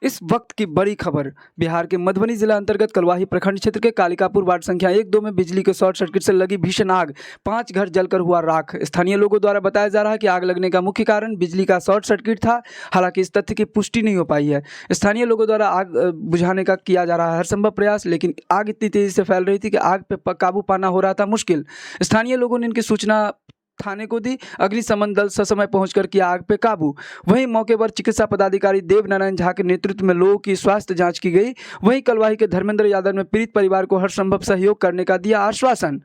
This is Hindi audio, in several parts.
इस वक्त की बड़ी खबर। बिहार के मधुबनी जिला अंतर्गत कलवाही प्रखंड क्षेत्र के कालिकापुर वार्ड संख्या 1-2 में बिजली के शॉर्ट सर्किट से लगी भीषण आग, 5 घर जलकर हुआ राख। स्थानीय लोगों द्वारा बताया जा रहा है कि आग लगने का मुख्य कारण बिजली का शॉर्ट सर्किट था। हालांकि इस तथ्य की पुष्टि नहीं हो पाई है। स्थानीय लोगों द्वारा आग बुझाने का किया जा रहा है हर संभव प्रयास, लेकिन आग इतनी तेजी से फैल रही थी कि आग पर काबू पाना हो रहा था मुश्किल। स्थानीय लोगों ने इनकी सूचना थाने को दी। अग्निशमन दल ससमय पहुंचकर किया आग पे काबू। वहीं मौके पर चिकित्सा पदाधिकारी देव नारायण झा के नेतृत्व में लोगों की स्वास्थ्य जांच की गई। वहीं कलवाही के धर्मेंद्र यादव ने पीड़ित परिवार को हर संभव सहयोग करने का दिया आश्वासन।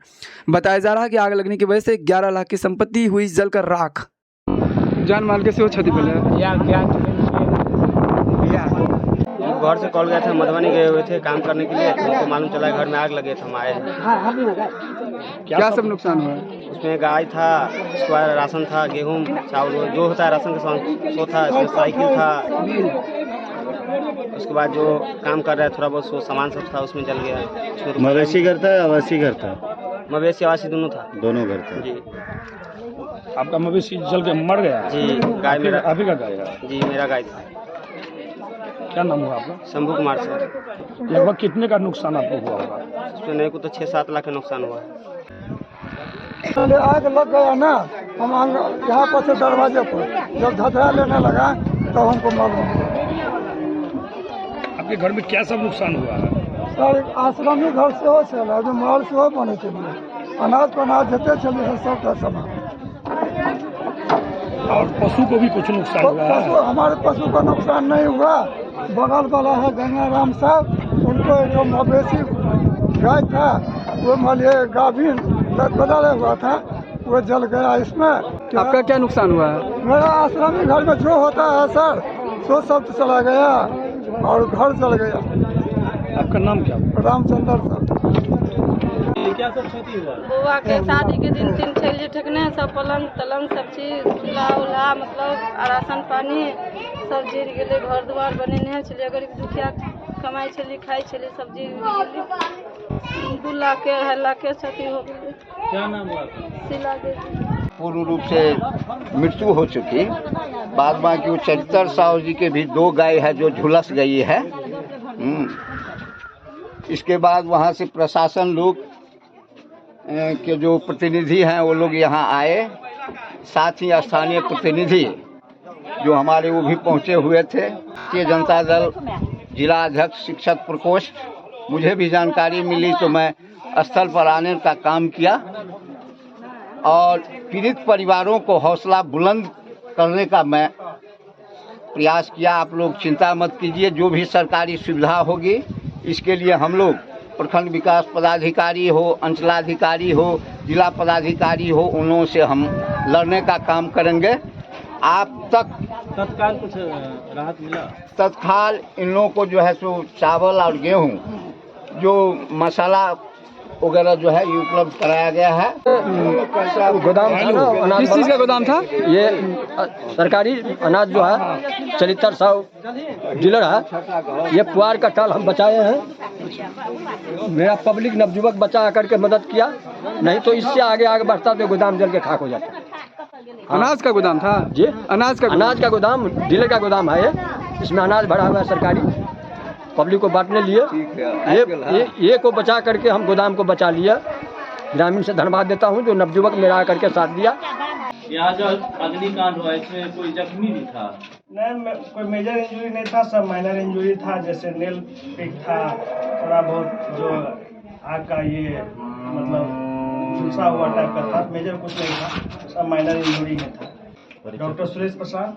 बताया जा रहा है कि आग लगने की वजह से 11 लाख की संपत्ति हुई जलकर राख। जान माल कैसे हो क्षति घर से कॉल गया था, मधुबनी गए हुए थे काम करने के लिए। उनको मालूम चला घर में आग लगे थे, हम आए हैं। क्या सब नुकसान हुआ? उसमें गाय था, उसके बाद राशन था, गेहूं चावल जो होता है राशन का सो था, उसमें साइकिल था। उसके बाद जो काम कर रहा है थोड़ा बहुत सो सामान सब था उसमें जल गया। मवेशी घर था, आवासी घर था? मवेशी आवासी दोनों था। दोनों घर था जी। आपका मवेशी जल के मर गया? जी, गाय मेरा। आप ही का गाय है? जी, मेरा गाय था। क्या नाम हुआ आपका? शंभू कुमार सर। लगभग कितने का नुकसान आपको हुआ होगा? उसमें नहीं को तो 6-7 लाख का नुकसान हुआ है। आग लग गया ना, हम यहाँ पर से दरवाजे पर जब धधरा लेने लगा तो हमको मालूम हुआ। आपके घर में क्या सब नुकसान हुआ है? सर आश्रमी घर से हो चला, जो माल से हो बने चलिए, अनाज पनाज देते चलिए सबका सामान। और पशु को भी कुछ नुकसान हुआ है? पशु, हमारे पशु का नुकसान नहीं हुआ। बगल वाला है गंगाराम साहब, उनको जो मवेशी गाय था वो मलिए गाभिन बदला हुआ था, वो जल गया। इसमें आपका क्या नुकसान हुआ है? मेरा आश्रमी घर में जो होता है सर सो सब चला गया और घर जल गया। आपका नाम क्या? रामचंद्र सर। क्या सब क्षति हुआ? बुआ के शादी के दिन 3 छेली ठेकने, सब पलंग तलंग सब चीज चूल्हा उल्हा मतलब राशन पानी सब गिर गेले। घर द्वार बनेने छलिए, गरीब दुखिया कमाई छली खाई छली, सब्जी 2 लाख के 2.5 लाख के क्षति हो गई। क्या नाम हुआ? सिला देवी। पूर्ण रूप से मृत्यु हो चुकी। बाद बाकी वो चरित्र साहु जी के भी 2 गाय है जो झुलस गई है। इसके बाद वहाँ से प्रशासन लोग के जो प्रतिनिधि हैं वो लोग यहाँ आए, साथ ही स्थानीय प्रतिनिधि जो हमारे वो भी पहुँचे हुए थे। भारतीय जनता दल जिला अध्यक्ष शिक्षक प्रकोष्ठ, मुझे भी जानकारी मिली तो मैं स्थल पर आने का काम किया और पीड़ित परिवारों को हौसला बुलंद करने का मैं प्रयास किया। आप लोग चिंता मत कीजिए, जो भी सरकारी सुविधा होगी इसके लिए हम लोग प्रखंड विकास पदाधिकारी हो, अंचलाधिकारी हो, जिला पदाधिकारी हो, उन लोगों से हम लड़ने का काम करेंगे। आप तक तत्काल कुछ राहत मिला? तत्काल इन लोगों को जो है सो चावल और गेहूं, जो मसाला वगैरह जो है ये उपलब्ध कराया गया है। गोदाम था ना, अनाज किस चीज़ का गोदाम था? ये सरकारी अनाज जो है चरित्र साहु डीलर है। ये पुआर का टाल हम बचाए हैं। मेरा पब्लिक नवयुवक बचा करके मदद किया, नहीं तो इससे आगे आगे बढ़ता तो गोदाम जल के खाक हो जाता। अनाज का गोदाम था जी, अनाज का गोदाम डीलर का गोदाम है ये। इसमें अनाज भरा हुआ है सरकारी, पब्लिक को बांटने लिए। ये को बचा करके हम गोदाम को बचा लिया। ग्रामीण से धन्यवाद देता हूँ जो नवयुवक मेरा आकर के साथ दिया। यहाँ जो अग्निकांड हुआ इसमें कोई जख्मी भी था? नहीं, कोई मेजर इंजरी नहीं था, सब माइनर इंजरी था। जैसे नेल पिक था, थोड़ा बहुत जो आग का ये मतलब झुलसा हुआ टाइप का था। मेजर कुछ नहीं था, सब माइनर इंजरी में था। डॉक्टर सुरेश प्रसाद।